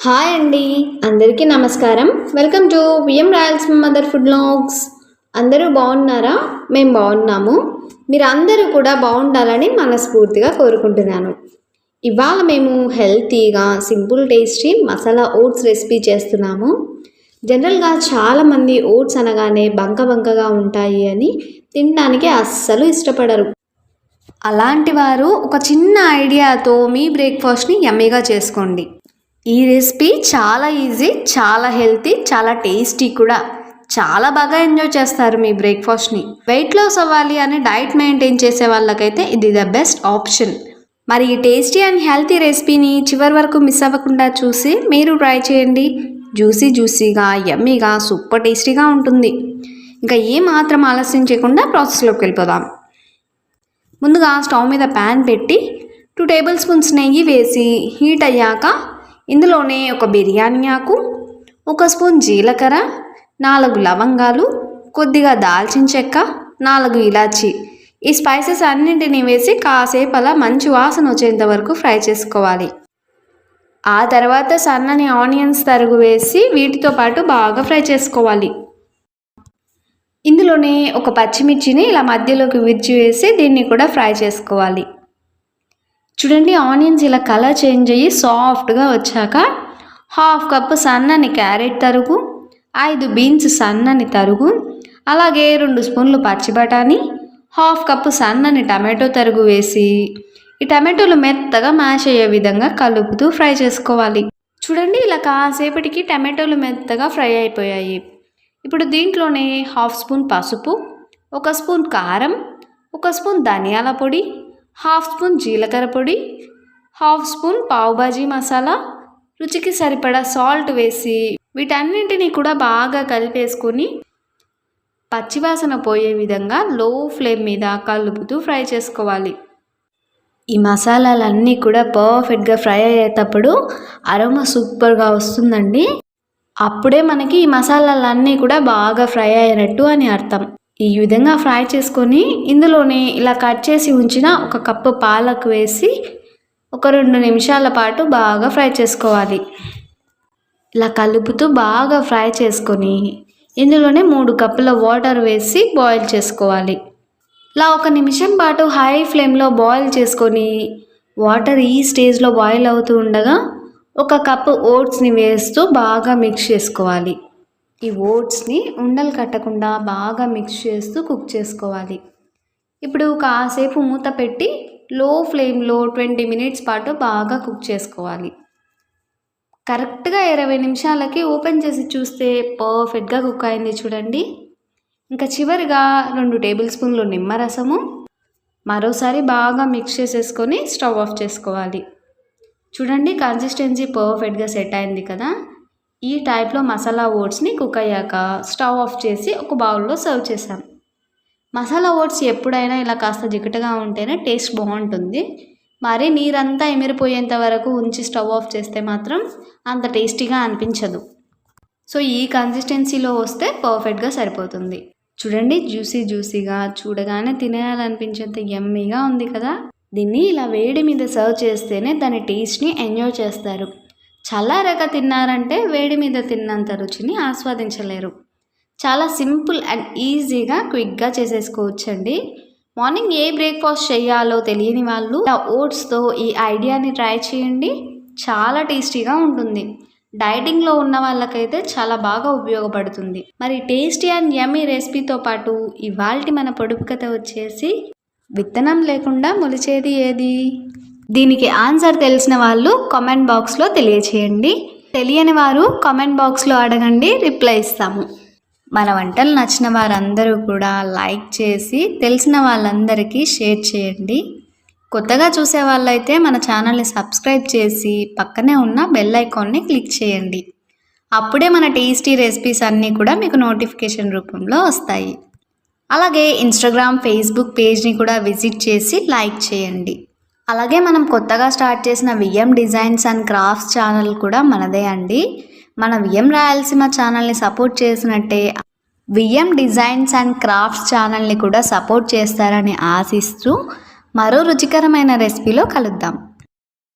Hi అండి, అందరికీ నమస్కారం. Welcome to VM Rayalaseema mother food vlogs. అందరూ బాగున్నారా? మేము బాగున్నాము. మీరు అందరూ కూడా బాగుండాలని మనస్ఫూర్తిగా కోరుకుంటున్నాను. ఇవాళ మేము హెల్తీగా simple tasty masala oats recipe చేస్తున్నాము. జనరల్గా చాలామంది ఓట్స్ అనగానే బంకగా ఉంటాయి అని తినడానికి అస్సలు ఇష్టపడరు. అలాంటి వారు ఒక చిన్న ఐడియాతో మీ బ్రేక్ఫాస్ట్ని యమ్మీగా చేసుకోండి. ఈ రెసిపీ చాలా ఈజీ, చాలా హెల్తీ, చాలా టేస్టీ కూడా. చాలా బాగా ఎంజాయ్ చేస్తారు మీ బ్రేక్ఫాస్ట్ని. వెయిట్ లాస్ అవ్వాలి అని డైట్ మెయింటైన్ చేసే వాళ్ళకైతే ఇది ద బెస్ట్ ఆప్షన్. మరి ఈ టేస్టీ అండ్ హెల్తీ రెసిపీని చివరి వరకు మిస్ అవ్వకుండా చూసి మీరు ట్రై చేయండి. జ్యూసీగా యమ్మీగా సూపర్ టేస్టీగా ఉంటుంది. ఇంకా ఏమాత్రం ఆలస్యం చేయకుండా ప్రాసెస్లోకి వెళ్ళిపోదాం. ముందుగా స్టవ్ మీద ప్యాన్ పెట్టి 2 టేబుల్ స్పూన్స్ నెయ్యి వేసి హీట్ అయ్యాక ఇందులోనే ఒక బిర్యానీ ఆకు, 1 స్పూన్ జీలకర్ర, 4 లవంగాలు, కొద్దిగా దాల్చిన చెక్క, 4 ఇలాచి, ఈ స్పైసెస్ అన్నింటినీ వేసి కాసేపు అలా మంచి వాసన వచ్చేంత వరకు ఫ్రై చేసుకోవాలి. ఆ తర్వాత సన్నని ఆనియన్స్ తరుగు వేసి వీటితో పాటు బాగా ఫ్రై చేసుకోవాలి. ఇందులోనే ఒక పచ్చిమిర్చిని ఇలా మధ్యలోకి విరిచి వేసి దీన్ని కూడా ఫ్రై చేసుకోవాలి. చూడండి, ఆనియన్స్ ఇలా కలర్ చేంజ్ అయ్యి సాఫ్ట్గా వచ్చాక 1/2 కప్పు సన్నని క్యారెట్ తరుగు, 5 బీన్స్ సన్నని తరుగు, అలాగే 2 స్పూన్లు పచ్చి బఠానీ, 1/2 కప్పు సన్నని టమాటో తరుగు వేసి ఈ టమాటోలు మెత్తగా మ్యాష్ అయ్యే విధంగా కలుపుతూ ఫ్రై చేసుకోవాలి. చూడండి, ఇలా కాసేపటికి టమాటోలు మెత్తగా ఫ్రై అయిపోయాయి. ఇప్పుడు దీంట్లోనే 1/2 స్పూన్ పసుపు, 1 స్పూన్ కారం, 1 స్పూన్ ధనియాల పొడి, 1/2 స్పూన్ జీలకర్ర పొడి, 1/2 స్పూన్ పావుబాజీ మసాలా, రుచికి సరిపడా సాల్ట్ వేసి వీటన్నింటినీ కూడా బాగా కలిపేసుకొని పచ్చివాసన పోయే విధంగా లో ఫ్లేమ్ మీద కలుపుతూ ఫ్రై చేసుకోవాలి. ఈ మసాలాలన్నీ కూడా పర్ఫెక్ట్గా ఫ్రై అయ్యేటప్పుడు అరోమా సూపర్గా వస్తుందండి. అప్పుడే మనకి ఈ మసాలాలన్నీ కూడా బాగా ఫ్రై అయినట్టు అని అర్థం. ఈ విధంగా ఫ్రై చేసుకొని ఇందులోనే ఇలా కట్ చేసి ఉంచిన 1 కప్పు పాలకు వేసి ఒక 2 నిమిషాల పాటు బాగా ఫ్రై చేసుకోవాలి. ఇలా కలుపుతూ బాగా ఫ్రై చేసుకొని ఇందులోనే 3 కప్పుల వాటర్ వేసి బాయిల్ చేసుకోవాలి. ఇలా 1 నిమిషం పాటు హై ఫ్లేమ్లో బాయిల్ చేసుకొని వాటర్ ఈ స్టేజ్లో బాయిల్ అవుతూ ఉండగా 1 కప్పు ఓట్స్ని వేస్తూ బాగా మిక్స్ చేసుకోవాలి. ఈ ఓట్స్ని ఉండలు కట్టకుండా బాగా మిక్స్ చేస్తూ కుక్ చేసుకోవాలి. ఇప్పుడు కాసేపు మూత పెట్టి లో ఫ్లేమ్లో 20 మినిట్స్ పాటు బాగా కుక్ చేసుకోవాలి. కరెక్ట్గా 20 నిమిషాలకి ఓపెన్ చేసి చూస్తే పర్ఫెక్ట్గా కుక్ అయింది చూడండి. ఇంకా చివరిగా 2 టేబుల్ స్పూన్లు నిమ్మరసము మరోసారి బాగా మిక్స్ చేసేసుకొని స్టవ్ ఆఫ్ చేసుకోవాలి. చూడండి, కన్సిస్టెన్సీ పర్ఫెక్ట్గా సెట్ అయింది కదా. ఈ టైప్లో మసాలా ఓట్స్ని కుక్ అయ్యాక స్టవ్ ఆఫ్ చేసి ఒక బౌల్లో సర్వ్ చేసాం. మసాలా ఓట్స్ ఎప్పుడైనా ఇలా కాస్త జిగటగా ఉంటేనే టేస్ట్ బాగుంటుంది. మరి నీరంతా ఎమిరిపోయేంత వరకు ఉంచి స్టవ్ ఆఫ్ చేస్తే మాత్రం అంత టేస్టీగా అనిపించదు. సో ఈ కన్సిస్టెన్సీలో వస్తే పర్ఫెక్ట్గా సరిపోతుంది. చూడండి, జ్యూసీగా చూడగానే తినేయాలనిపించేంత యమ్మీగా ఉంది కదా. దీన్ని ఇలా వేడి మీద సర్వ్ చేస్తేనే దాని టేస్ట్ని ఎంజాయ్ చేస్తారు. చల్లారాక తిన్నారంటే వేడి మీద తిన్నంత రుచిని ఆస్వాదించలేరు. చాలా సింపుల్ అండ్ ఈజీగా క్విక్గా చేసేసుకోవచ్చండి. మార్నింగ్ ఏ బ్రేక్ఫాస్ట్ చేయాలో తెలియని వాళ్ళు ఓట్స్తో ఈ ఐడియాని ట్రై చేయండి. చాలా టేస్టీగా ఉంటుంది. డైటింగ్లో ఉన్న వాళ్ళకైతే చాలా బాగా ఉపయోగపడుతుంది. మరి టేస్టీ అండ్ యమ్మీ రెసిపీతో పాటు ఇవాల్టి మన పొడుపు కథ వచ్చేసి విత్తనం లేకుండా మొలిచేది ఏది? దీనికి ఆన్సర్ తెలిసిన వాళ్ళు కామెంట్ బాక్స్లో తెలియచేయండి. తెలియని వారు కామెంట్ బాక్స్లో అడగండి, రిప్లై ఇస్తాము. మన వంటలు నచ్చిన వారందరూ కూడా లైక్ చేసి తెలిసిన వాళ్ళందరికీ షేర్ చేయండి. కొత్తగా చూసే వాళ్ళైతే మన ఛానల్ని సబ్స్క్రైబ్ చేసి పక్కనే ఉన్న బెల్ ఐకాన్ని క్లిక్ చేయండి. అప్పుడే మన టేస్టీ రెసిపీస్ అన్నీ కూడా మీకు నోటిఫికేషన్ రూపంలో వస్తాయి. అలాగే ఇన్స్టాగ్రామ్, ఫేస్బుక్ పేజ్ని కూడా విజిట్ చేసి లైక్ చేయండి. అలాగే మనం కొత్తగా స్టార్ట్ చేసిన VM designs and crafts channel కూడా మనదే అండి. మన విఎం రాయలసీమ ఛానల్ని సపోర్ట్ చేసినట్టే విఎం డిజైన్స్ అండ్ క్రాఫ్ట్స్ ఛానల్ని కూడా సపోర్ట్ చేస్తారని ఆశిస్తూ మరో రుచికరమైన రెసిపీలో కలుద్దాం.